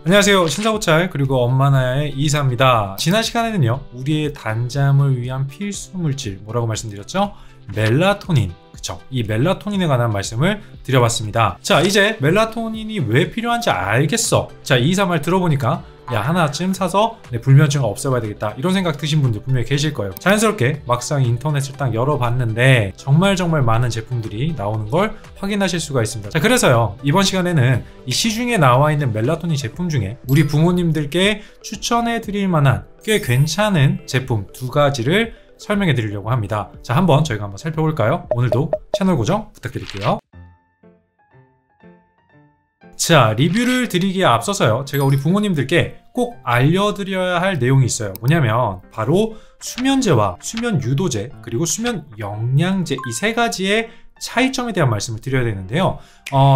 안녕하세요, 신사고찰 그리고 엄마나야의 이사입니다. 지난 시간에는요, 우리의 단잠을 위한 필수 물질 뭐라고 말씀드렸죠? 멜라토닌. 그쵸? 이 멜라토닌에 관한 말씀을 드려봤습니다. 자, 이제 멜라토닌이 왜 필요한지 알겠어. 자, 이 이사 말 들어보니까 야, 하나쯤 사서 내 불면증을 없애봐야 되겠다, 이런 생각 드신 분들 분명히 계실 거예요. 자연스럽게 막상 인터넷을 딱 열어봤는데 정말 많은 제품들이 나오는 걸 확인하실 수가 있습니다. 자, 그래서요, 이번 시간에는 이 시중에 나와 있는 멜라토닌 제품 중에 우리 부모님들께 추천해 드릴 만한 꽤 괜찮은 제품 두 가지를 설명해 드리려고 합니다. 자, 저희가 한번 살펴볼까요? 오늘도 채널 고정 부탁드릴게요. 자, 리뷰를 드리기에 앞서서요, 제가 우리 부모님들께 꼭 알려드려야 할 내용이 있어요. 뭐냐면 바로 수면제와 수면 유도제 그리고 수면 영양제, 이 세 가지의 차이점에 대한 말씀을 드려야 되는데요.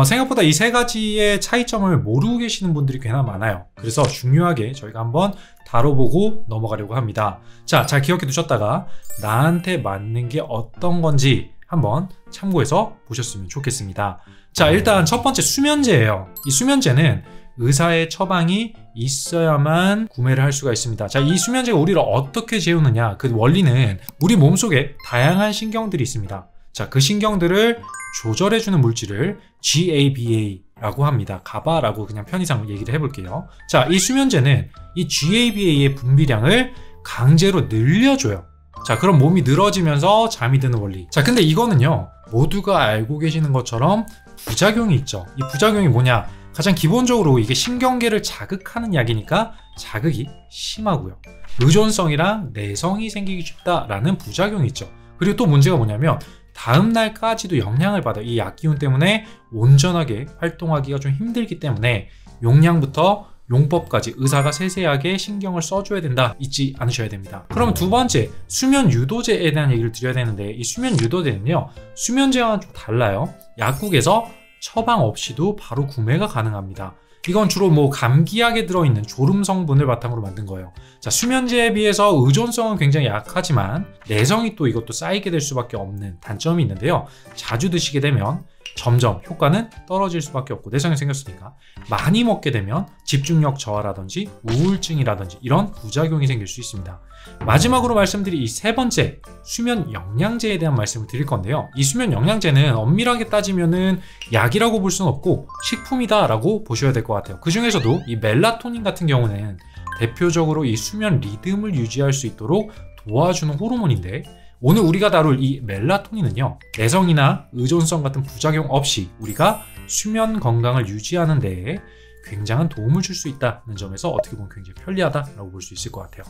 생각보다 이 세 가지의 차이점을 모르고 계시는 분들이 꽤나 많아요. 그래서 중요하게 저희가 한번 다뤄보고 넘어가려고 합니다. 자, 잘 기억해 두셨다가 나한테 맞는 게 어떤 건지 한번 참고해서 보셨으면 좋겠습니다. 자, 일단 첫 번째 수면제예요. 이 수면제는 의사의 처방이 있어야만 구매를 할 수가 있습니다. 자, 이 수면제가 우리를 어떻게 재우느냐, 그 원리는 우리 몸속에 다양한 신경들이 있습니다. 자, 그 신경들을 조절해주는 물질을 GABA라고 합니다. 가바라고 그냥 편의상 얘기를 해볼게요. 자, 이 수면제는 이 GABA의 분비량을 강제로 늘려줘요. 자, 그럼 몸이 늘어지면서 잠이 드는 원리. 자, 근데 이거는요, 모두가 알고 계시는 것처럼 부작용이 있죠. 이 부작용이 뭐냐? 가장 기본적으로 이게 신경계를 자극하는 약이니까 자극이 심하고요, 의존성이랑 내성이 생기기 쉽다라는 부작용이 있죠. 그리고 또 문제가 뭐냐면 다음날까지도 영향을 받아요. 이 약기운 때문에 온전하게 활동하기가 좀 힘들기 때문에 용량부터 용법까지 의사가 세세하게 신경을 써줘야 된다, 잊지 않으셔야 됩니다. 그럼 두 번째, 수면 유도제에 대한 얘기를 드려야 되는데, 이 수면 유도제는요, 수면제와는 좀 달라요. 약국에서 처방 없이도 바로 구매가 가능합니다. 이건 주로 감기약에 들어있는 졸음 성분을 바탕으로 만든 거예요. 자, 수면제에 비해서 의존성은 굉장히 약하지만 내성이 또 이것도 쌓이게 될 수밖에 없는 단점이 있는데요. 자주 드시게 되면 점점 효과는 떨어질 수밖에 없고, 내성이 생겼으니까 많이 먹게 되면 집중력 저하라든지 우울증이라든지 이런 부작용이 생길 수 있습니다. 마지막으로 말씀드릴 이 세 번째, 수면 영양제에 대한 말씀을 드릴 건데요. 이 수면 영양제는 엄밀하게 따지면은 약이라고 볼 수는 없고 식품이다 라고 보셔야 될 것 같아요. 그 중에서도 이 멜라토닌 같은 경우는 대표적으로 이 수면 리듬을 유지할 수 있도록 도와주는 호르몬인데, 오늘 우리가 다룰 이 멜라토닌은요, 내성이나 의존성 같은 부작용 없이 우리가 수면 건강을 유지하는 데에 굉장한 도움을 줄 수 있다는 점에서 어떻게 보면 굉장히 편리하다라고 볼 수 있을 것 같아요.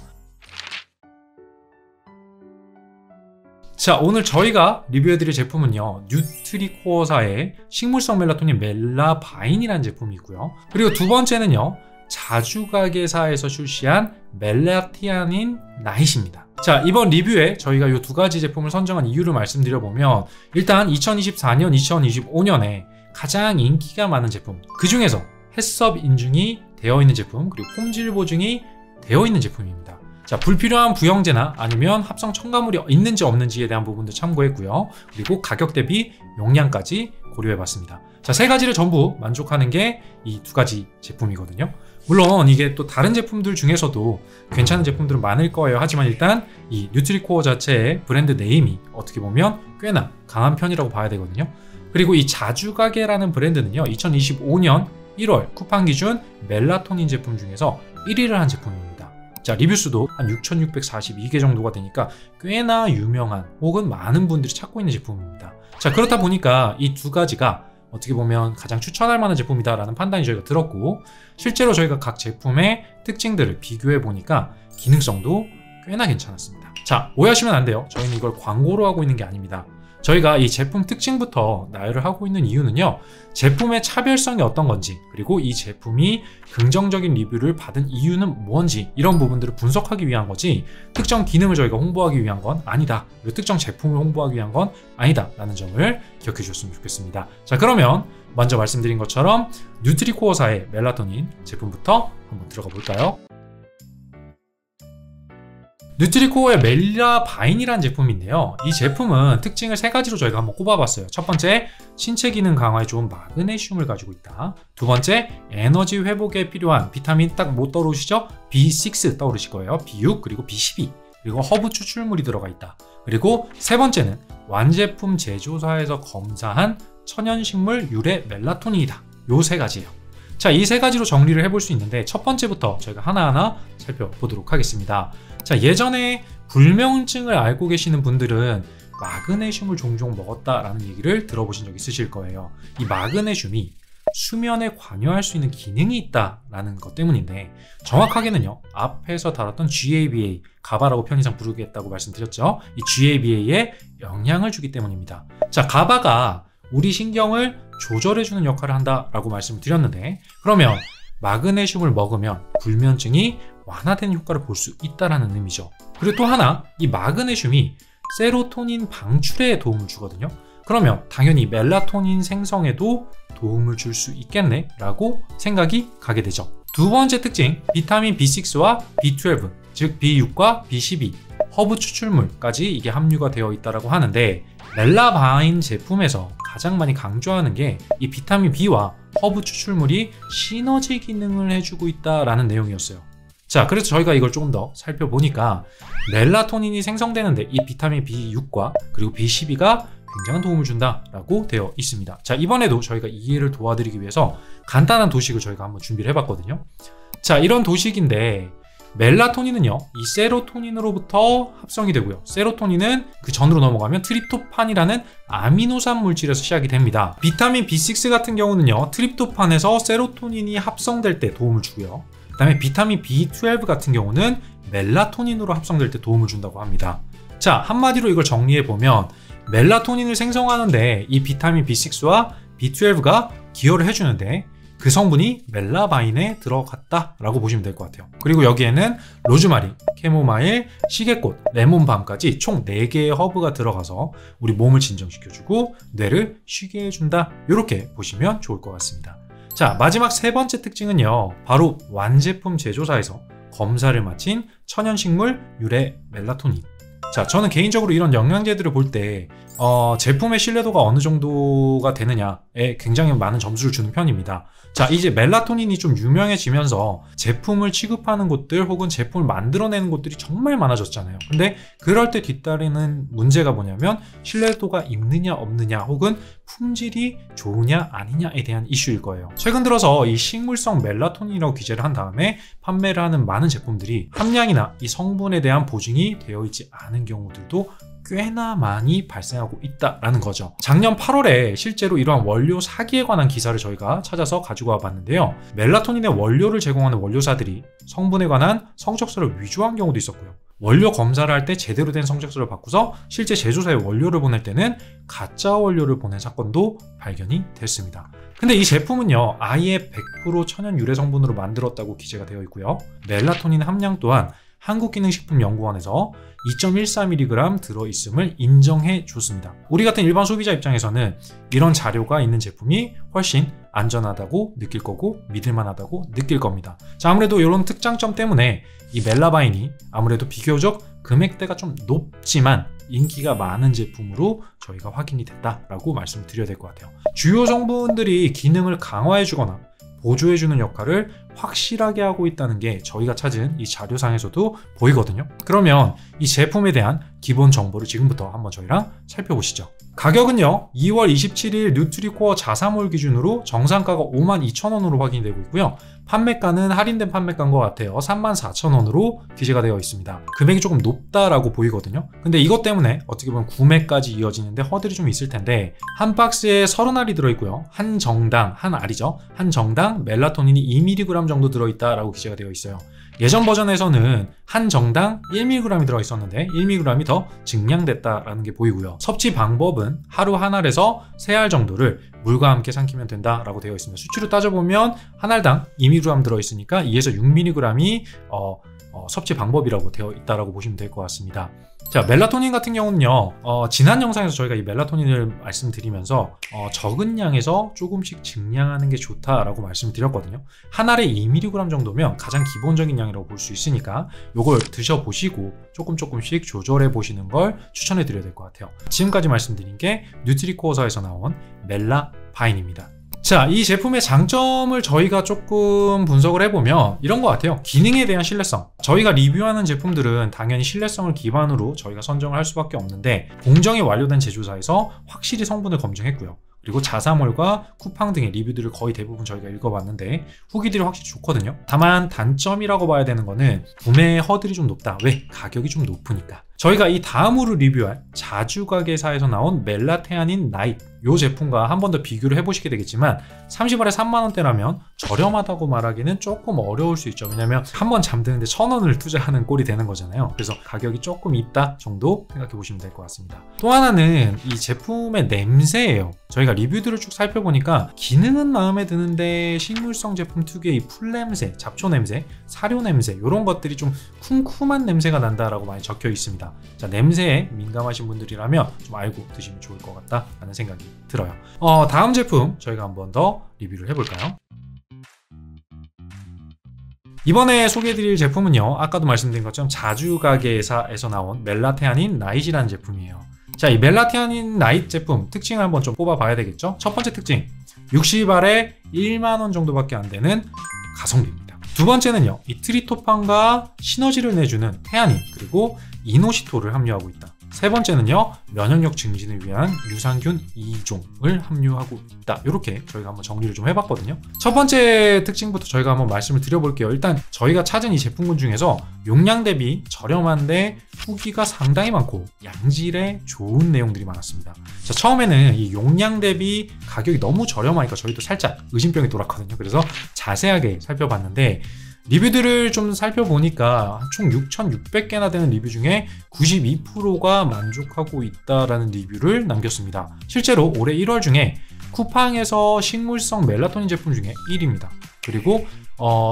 자, 오늘 저희가 리뷰해드릴 제품은요, 뉴트리코어사의 식물성 멜라토닌 멜라바인이라는 제품이 있고요. 그리고 두 번째는요, 자주가게사에서 출시한 멜라티아닌 나잇입니다. 자, 이번 리뷰에 저희가 이 두 가지 제품을 선정한 이유를 말씀드려보면, 일단 2024년, 2025년에 가장 인기가 많은 제품, 그 중에서 햇섭 인증이 되어 있는 제품, 그리고 품질 보증이 되어 있는 제품입니다. 자, 불필요한 부영제나 아니면 합성 첨가물이 있는지 없는지에 대한 부분도 참고했고요. 그리고 가격 대비 용량까지 고려해봤습니다. 자, 세 가지를 전부 만족하는 게 이 두 가지 제품이거든요. 물론 이게 또 다른 제품들 중에서도 괜찮은 제품들은 많을 거예요. 하지만 일단 이 뉴트리코어 자체의 브랜드 네임이 어떻게 보면 꽤나 강한 편이라고 봐야 되거든요. 그리고 이 자주가게라는 브랜드는요, 2025년 1월 쿠팡 기준 멜라토닌 제품 중에서 1위를 한 제품입니다. 자, 리뷰수도 한 6,642개 정도가 되니까 꽤나 유명한, 혹은 많은 분들이 찾고 있는 제품입니다. 자, 그렇다 보니까 이 두 가지가 어떻게 보면 가장 추천할 만한 제품이다라는 판단이 저희가 들었고, 실제로 저희가 각 제품의 특징들을 비교해 보니까 기능성도 꽤나 괜찮았습니다. 자, 오해하시면 안 돼요. 저희는 이걸 광고로 하고 있는 게 아닙니다. 저희가 이 제품 특징부터 나열을 하고 있는 이유는요, 제품의 차별성이 어떤 건지, 그리고 이 제품이 긍정적인 리뷰를 받은 이유는 뭔지, 이런 부분들을 분석하기 위한 거지, 특정 기능을 저희가 홍보하기 위한 건 아니다, 그리고 특정 제품을 홍보하기 위한 건 아니다 라는 점을 기억해 주셨으면 좋겠습니다. 자, 그러면 먼저 말씀드린 것처럼 뉴트리코어사의 멜라토닌 제품부터 한번 들어가 볼까요? 뉴트리코어의 멜라바인이라는 제품인데요. 이 제품은 특징을 세 가지로 저희가 한번 꼽아봤어요. 첫 번째, 신체 기능 강화에 좋은 마그네슘을 가지고 있다. 두 번째, 에너지 회복에 필요한 비타민 딱 뭐 떠오르시죠? B6 떠오르실 거예요. B6 그리고 B12 그리고 허브 추출물이 들어가 있다. 그리고 세 번째는 완제품 제조사에서 검사한 천연식물 유래 멜라토닌이다. 요 세 가지예요. 자, 이 세 가지로 정리를 해볼 수 있는데 첫 번째부터 저희가 하나하나 살펴보도록 하겠습니다. 자, 예전에 불면증을 알고 계시는 분들은 마그네슘을 종종 먹었다라는 얘기를 들어보신 적 있으실 거예요. 이 마그네슘이 수면에 관여할 수 있는 기능이 있다라는 것 때문인데 정확하게는요, 앞에서 다뤘던 GABA, 가바라고 편의상 부르겠다고 말씀드렸죠. 이 GABA에 영향을 주기 때문입니다. 자, 가바가 우리 신경을 조절해주는 역할을 한다라고 말씀을 드렸는데, 그러면 마그네슘을 먹으면 불면증이 완화되는 효과를 볼 수 있다는 의미죠. 그리고 또 하나, 이 마그네슘이 세로토닌 방출에 도움을 주거든요. 그러면 당연히 멜라토닌 생성에도 도움을 줄 수 있겠네 라고 생각이 가게 되죠. 두 번째 특징, 비타민 B6와 B12, 즉 B6과 B12, 허브 추출물까지 이게 함유가 되어 있다고 하는데, 멜라바인 제품에서 가장 많이 강조하는 게 이 비타민 B와 허브 추출물이 시너지 기능을 해주고 있다라는 내용이었어요. 자, 그래서 저희가 이걸 조금 더 살펴보니까 멜라토닌이 생성되는데 이 비타민 B6과 그리고 B12가 굉장한 도움을 준다라고 되어 있습니다. 자, 이번에도 저희가 이해를 도와드리기 위해서 간단한 도식을 저희가 한번 준비를 해봤거든요. 자, 이런 도식인데 멜라토닌은요, 이 세로토닌으로부터 합성이 되고요. 세로토닌은 그 전으로 넘어가면 트립토판이라는 아미노산 물질에서 시작이 됩니다. 비타민 B6 같은 경우는요, 트립토판에서 세로토닌이 합성될 때 도움을 주고요. 그 다음에 비타민 B12 같은 경우는 멜라토닌으로 합성될 때 도움을 준다고 합니다. 자, 한마디로 이걸 정리해보면 멜라토닌을 생성하는데 이 비타민 B6와 B12가 기여를 해주는데 그 성분이 멜라바인에 들어갔다라고 보시면 될 것 같아요. 그리고 여기에는 로즈마리, 캐모마일, 시계꽃, 레몬밤까지 총 4개의 허브가 들어가서 우리 몸을 진정시켜주고 뇌를 쉬게 해준다. 이렇게 보시면 좋을 것 같습니다. 자, 마지막 세 번째 특징은요, 바로 완제품 제조사에서 검사를 마친 천연식물 유래 멜라토닌. 자, 저는 개인적으로 이런 영양제들을 볼 때 제품의 신뢰도가 어느 정도가 되느냐에 굉장히 많은 점수를 주는 편입니다. 자, 이제 멜라토닌이 좀 유명해지면서 제품을 취급하는 곳들 혹은 제품을 만들어내는 곳들이 정말 많아졌잖아요. 근데 그럴 때 뒤따르는 문제가 뭐냐면 신뢰도가 있느냐 없느냐 혹은 품질이 좋으냐 아니냐에 대한 이슈일 거예요. 최근 들어서 이 식물성 멜라토닌이라고 기재를 한 다음에 판매를 하는 많은 제품들이 함량이나 이 성분에 대한 보증이 되어 있지 않은 경우들도 꽤나 많이 발생하고 있다라는 거죠. 작년 8월에 실제로 이러한 원료 사기에 관한 기사를 저희가 찾아서 가지고 와봤는데요. 멜라토닌의 원료를 제공하는 원료사들이 성분에 관한 성적서를 위조한 경우도 있었고요. 원료 검사를 할 때 제대로 된 성적서를 받고서 실제 제조사에 원료를 보낼 때는 가짜 원료를 보낸 사건도 발견이 됐습니다. 근데 이 제품은요, 아예 100% 천연 유래 성분으로 만들었다고 기재가 되어 있고요. 멜라토닌 함량 또한 한국기능식품연구원에서 2.14mg 들어있음을 인정해 줬습니다. 우리 같은 일반 소비자 입장에서는 이런 자료가 있는 제품이 훨씬 안전하다고 느낄 거고 믿을만하다고 느낄 겁니다. 자, 아무래도 이런 특장점 때문에 이 멜라바인이 아무래도 비교적 금액대가 좀 높지만 인기가 많은 제품으로 저희가 확인이 됐다라고 말씀을 드려야 될 것 같아요. 주요 성분들이 기능을 강화해주거나 보조해주는 역할을 확실하게 하고 있다는 게 저희가 찾은 이 자료상에서도 보이거든요. 그러면 이 제품에 대한 기본 정보를 지금부터 한번 저희랑 살펴보시죠. 가격은요, 2월 27일 뉴트리코어 자사몰 기준으로 정상가가 52,000원으로 확인이 되고 있고요. 판매가는 할인된 판매가인 것 같아요. 34,000원으로 기재가 되어 있습니다. 금액이 조금 높다라고 보이거든요. 근데 이것 때문에 어떻게 보면 구매까지 이어지는데 허들이 좀 있을 텐데, 한 박스에 30알이 들어있고요. 한 정당, 한 알이죠. 한 정당 멜라토닌이 2mg 정도 들어있다라고 기재가 되어 있어요. 예전 버전에서는 한 정당 1mg이 들어있었는데 1mg이 더 증량됐다라는 게 보이고요. 섭취 방법은 하루 한 알에서 3알 정도를 물과 함께 삼키면 된다라고 되어 있습니다. 수치로 따져보면 한 알당 2mg 들어있으니까 2에서 6mg이 섭취 방법이라고 되어 있다라고 보시면 될 것 같습니다. 자, 멜라토닌 같은 경우는요, 지난 영상에서 저희가 이 멜라토닌을 말씀드리면서 적은 양에서 조금씩 증량하는 게 좋다라고 말씀드렸거든요. 한 알에 2mg 정도면 가장 기본적인 양이라고 볼 수 있으니까 이걸 드셔보시고 조금씩 조절해 보시는 걸 추천해 드려야 될 것 같아요. 지금까지 말씀드린 게 뉴트리코어사에서 나온 멜라바인입니다. 자, 이 제품의 장점을 저희가 조금 분석을 해보면 이런 것 같아요. 기능에 대한 신뢰성. 저희가 리뷰하는 제품들은 당연히 신뢰성을 기반으로 저희가 선정을 할 수밖에 없는데, 공정이 완료된 제조사에서 확실히 성분을 검증했고요. 그리고 자사몰과 쿠팡 등의 리뷰들을 거의 대부분 저희가 읽어봤는데 후기들이 확실히 좋거든요. 다만 단점이라고 봐야 되는 거는 구매 허들이 좀 높다. 왜? 가격이 좀 높으니까. 저희가 이 다음으로 리뷰할 자주가게사에서 나온 멜라테아닌 나잇, 이 제품과 한 번 더 비교를 해보시게 되겠지만 30알에 3만원대라면 저렴하다고 말하기는 조금 어려울 수 있죠. 왜냐면 한 번 잠드는데 1,000원을 투자하는 꼴이 되는 거잖아요. 그래서 가격이 조금 있다 정도 생각해 보시면 될 것 같습니다. 또 하나는 이 제품의 냄새예요. 저희가 리뷰들을 쭉 살펴보니까 기능은 마음에 드는데 식물성 제품 특유의 이 풀냄새, 잡초 냄새, 사료 냄새 이런 것들이 좀 쿰쿰한 냄새가 난다라고 많이 적혀 있습니다. 자, 냄새에 민감하신 분들이라면 좀 알고 드시면 좋을 것 같다라는 생각이 들어요. 다음 제품 저희가 한 번 더 리뷰를 해볼까요? 이번에 소개해드릴 제품은요, 아까도 말씀드린 것처럼 자주가게사에서 나온 멜라테아닌 나잇이라는 제품이에요. 자, 이 멜라테아닌 나잇 제품 특징을 한번 좀 뽑아봐야 되겠죠? 첫 번째 특징, 60알에 1만원 정도밖에 안 되는 가성비입니다. 두 번째는요, 이 트리토판과 시너지를 내주는 테아닌 그리고 이노시토를 함유하고 있다. 세 번째는요, 면역력 증진을 위한 유산균 2종을 함유하고 있다. 이렇게 저희가 한번 정리를 좀 해봤거든요. 첫 번째 특징부터 저희가 한번 말씀을 드려볼게요. 일단 저희가 찾은 이 제품군 중에서 용량 대비 저렴한데 후기가 상당히 많고 양질의 좋은 내용들이 많았습니다. 자, 처음에는 이 용량 대비 가격이 너무 저렴하니까 저희도 살짝 의심병이 돌았거든요. 그래서 자세하게 살펴봤는데 리뷰들을 좀 살펴보니까 총 6,600개나 되는 리뷰 중에 92%가 만족하고 있다라는 리뷰를 남겼습니다. 실제로 올해 1월 중에 쿠팡에서 식물성 멜라토닌 제품 중에 1위입니다. 그리고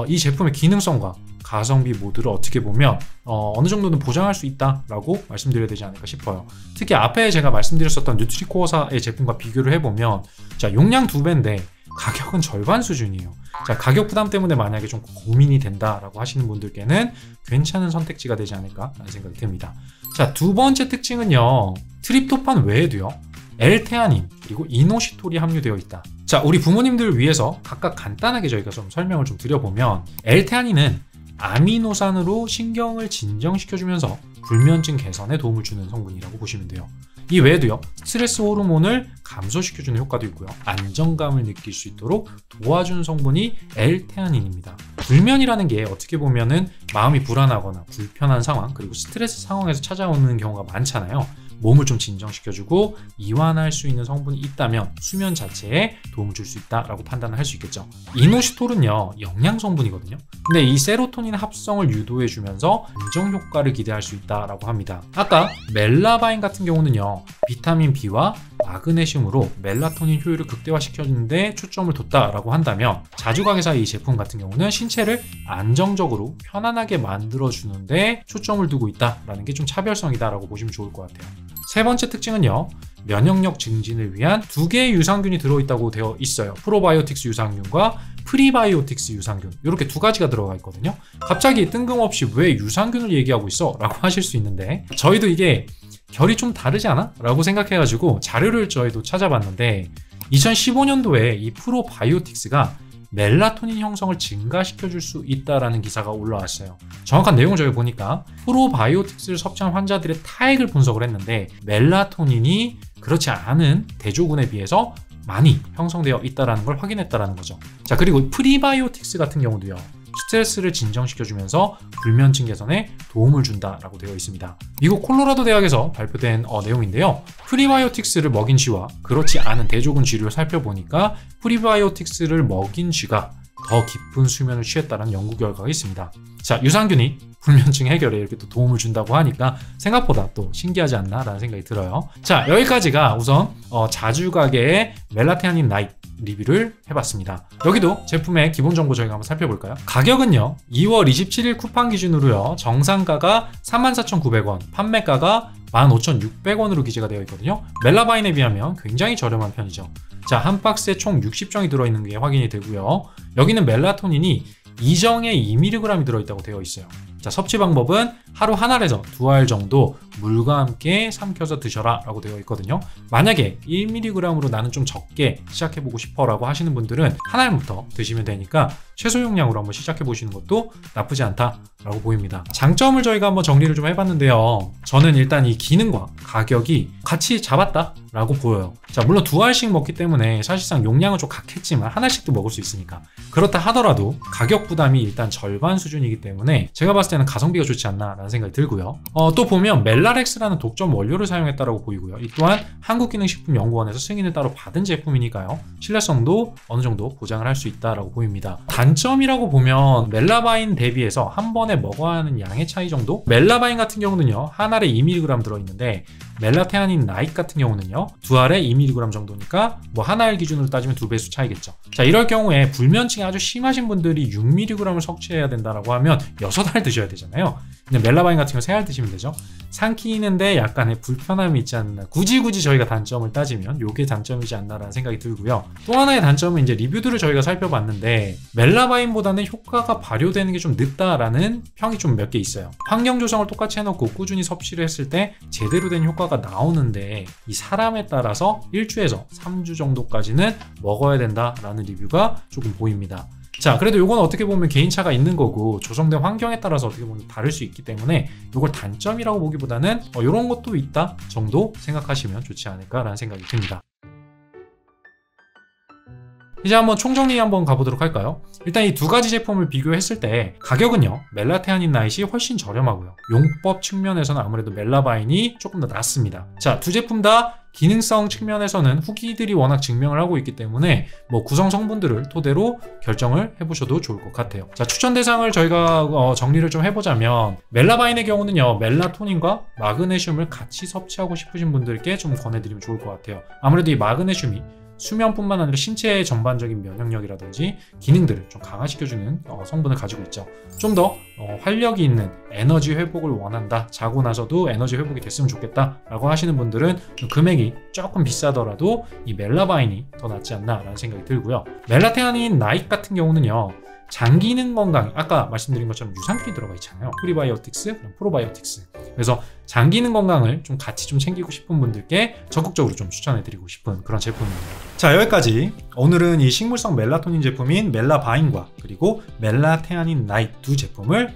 이 제품의 기능성과 가성비 모드를 어떻게 보면 어느 정도는 보장할 수 있다라고 말씀드려야 되지 않을까 싶어요. 특히 앞에 제가 말씀드렸었던 뉴트리코어사의 제품과 비교를 해보면, 자, 용량 2배인데 가격은 절반 수준이에요. 자, 가격 부담 때문에 만약에 좀 고민이 된다라고 하시는 분들께는 괜찮은 선택지가 되지 않을까 라는 생각이 듭니다. 자, 두 번째 특징은요, 트립토판 외에도요, L테아닌 그리고 이노시톨이 함유되어 있다. 자, 우리 부모님들을 위해서 각각 간단하게 저희가 좀 설명을 좀 드려보면, L테아닌은 아미노산으로 신경을 진정시켜주면서 불면증 개선에 도움을 주는 성분이라고 보시면 돼요. 이 외에도요, 스트레스 호르몬을 감소시켜주는 효과도 있고요, 안정감을 느낄 수 있도록 도와주는 성분이 L테아닌입니다. 불면이라는 게 어떻게 보면은 마음이 불안하거나 불편한 상황, 그리고 스트레스 상황에서 찾아오는 경우가 많잖아요. 몸을 좀 진정시켜주고 이완할 수 있는 성분이 있다면 수면 자체에 도움을 줄 수 있다라고 판단을 할 수 있겠죠. 이노시톨은요, 영양 성분이거든요. 근데 이 세로토닌 합성을 유도해주면서 안정 효과를 기대할 수 있다라고 합니다. 아까 멜라바인 같은 경우는요, 비타민 B와 마그네슘으로 멜라토닌 효율을 극대화시켜주는데 초점을 뒀다라고 한다면, 자주가게사의 이 제품 같은 경우는 신체를 안정적으로 편안하게 만들어주는데 초점을 두고 있다라는 게 좀 차별성이다라고 보시면 좋을 것 같아요. 세 번째 특징은요, 면역력 증진을 위한 2개의 유산균이 들어있다고 되어 있어요. 프로바이오틱스 유산균과 프리바이오틱스 유산균, 이렇게 2가지가 들어가 있거든요. 갑자기 뜬금없이 왜 유산균을 얘기하고 있어? 라고 하실 수 있는데, 저희도 이게 결이 좀 다르지 않아? 라고 생각해가지고 자료를 저희도 찾아봤는데, 2015년도에 이 프로바이오틱스가 멜라토닌 형성을 증가시켜줄 수 있다라는 기사가 올라왔어요. 정확한 내용을 저희 보니까 프로바이오틱스를 섭취한 환자들의 타액을 분석을 했는데, 멜라토닌이 그렇지 않은 대조군에 비해서 많이 형성되어 있다는 걸 확인했다는 거죠. 자, 그리고 프리바이오틱스 같은 경우도요, 스트레스를 진정시켜주면서 불면증 개선에 도움을 준다라고 되어 있습니다. 미국 콜로라도 대학에서 발표된 내용인데요. 프리바이오틱스를 먹인 쥐와 그렇지 않은 대조군 쥐를 살펴보니까 프리바이오틱스를 먹인 쥐가 더 깊은 수면을 취했다는 연구 결과가 있습니다. 자, 유산균이 불면증 해결에 이렇게 또 도움을 준다고 하니까 생각보다 또 신기하지 않나 라는 생각이 들어요. 자, 여기까지가 우선 자주가게의 멜라테아닌 나잇 리뷰를 해봤습니다. 여기도 제품의 기본 정보 저희가 한번 살펴볼까요? 가격은요 2월 27일 쿠팡 기준으로요 정상가가 34,900원, 판매가가 15,600원으로 기재가 되어 있거든요. 멜라바인에 비하면 굉장히 저렴한 편이죠. 자, 한 박스에 총 60정이 들어있는 게 확인이 되고요. 여기는 멜라토닌이 2정에 2mg이 들어있다고 되어 있어요. 자, 섭취 방법은 하루 한 알에서 2알 정도 물과 함께 삼켜서 드셔라 라고 되어 있거든요. 만약에 1mg으로 나는 좀 적게 시작해보고 싶어 라고 하시는 분들은 한 알부터 드시면 되니까 최소 용량으로 한번 시작해보시는 것도 나쁘지 않다 라고 보입니다. 장점을 저희가 한번 정리를 좀 해봤는데요. 저는 일단 이 기능과 가격이 같이 잡았다 라고 보여요. 자, 물론 2알씩 먹기 때문에 사실상 용량은 좀 각했지만 한 알씩도 먹을 수 있으니까. 그렇다 하더라도 가격 부담이 일단 절반 수준이기 때문에 제가 봤을 때는 가성비가 좋지 않나 라는 생각이 들고요. 또 보면 멜라렉스라는 독점 원료를 사용했다라고 보이고요. 이 또한 한국기능식품연구원에서 승인을 따로 받은 제품이니까요. 신뢰성도 어느 정도 보장을 할 수 있다라고 보입니다. 단점이라고 보면 멜라바인 대비해서 한 번에 먹어야 하는 양의 차이 정도? 멜라바인 같은 경우는요 한 알에 2mg 들어있는데 멜라테아닌 나잇 같은 경우는요 2알에 2mg 정도니까 뭐 한 알 기준으로 따지면 2배수 차이겠죠. 자, 이럴 경우에 불면증이 아주 심하신 분들이 6mg을 섭취해야 된다라고 하면 6알 드셔야 되잖아요. 근데 멜라바인 같은 경우 3알 드시면 되죠. 삼키는데 약간의 불편함이 있지 않나. 굳이 저희가 단점을 따지면 이게 단점이지 않나라는 생각이 들고요. 또 하나의 단점은 이제 리뷰들을 저희가 살펴봤는데 멜라바인보다는 효과가 발효되는 게 좀 늦다라는 평이 좀 몇 개 있어요. 환경 조성을 똑같이 해놓고 꾸준히 섭취를 했을 때 제대로 된 효과가 나오는데 이 사람에 따라서 1주에서 3주 정도까지는 먹어야 된다라는 리뷰가 조금 보입니다. 자, 그래도 이건 어떻게 보면 개인차가 있는 거고 조성된 환경에 따라서 어떻게 보면 다를 수 있기 때문에 이걸 단점이라고 보기보다는 이런 것도 있다 정도 생각하시면 좋지 않을까라는 생각이 듭니다. 이제 한번 총정리 한번 가보도록 할까요? 일단 이 두 가지 제품을 비교했을 때 가격은요 멜라테아닌 나잇이 훨씬 저렴하고요. 용법 측면에서는 아무래도 멜라바인이 조금 더 낫습니다. 자, 두 제품 다 기능성 측면에서는 후기들이 워낙 증명을 하고 있기 때문에 뭐 구성 성분들을 토대로 결정을 해보셔도 좋을 것 같아요. 자, 추천 대상을 저희가 정리를 좀 해보자면 멜라바인의 경우는요 멜라토닌과 마그네슘을 같이 섭취하고 싶으신 분들께 좀 권해드리면 좋을 것 같아요. 아무래도 이 마그네슘이 수면뿐만 아니라 신체의 전반적인 면역력이라든지 기능들을 좀 강화시켜주는 성분을 가지고 있죠. 좀 더 활력이 있는 에너지 회복을 원한다, 자고 나서도 에너지 회복이 됐으면 좋겠다 라고 하시는 분들은 금액이 조금 비싸더라도 이 멜라바인이 더 낫지 않나 라는 생각이 들고요. 멜라테아닌 나잇 같은 경우는요 장기능 건강, 아까 말씀드린 것처럼 유산균이 들어가 있잖아요. 프리바이오틱스, 그럼 프로바이오틱스. 그래서 장기능 건강을 좀 같이 좀 챙기고 싶은 분들께 적극적으로 좀 추천해드리고 싶은 그런 제품입니다. 자, 여기까지 오늘은 이 식물성 멜라토닌 제품인 멜라바인과 그리고 멜라테아닌 나잇 두 제품을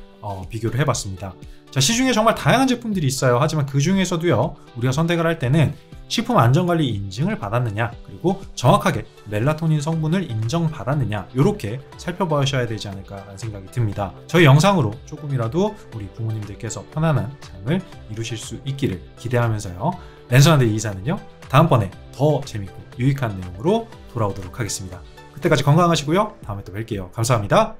비교를 해봤습니다. 자, 시중에 정말 다양한 제품들이 있어요. 하지만 그 중에서도요 우리가 선택을 할 때는 식품 안전관리 인증을 받았느냐, 그리고 정확하게 멜라토닌 성분을 인정받았느냐, 이렇게 살펴보셔야 되지 않을까라는 생각이 듭니다. 저희 영상으로 조금이라도 우리 부모님들께서 편안한 삶을 이루실 수 있기를 기대하면서요. 랜선한데 이사는요 다음번에 더 재밌고 유익한 내용으로 돌아오도록 하겠습니다. 그때까지 건강하시고요. 다음에 또 뵐게요. 감사합니다.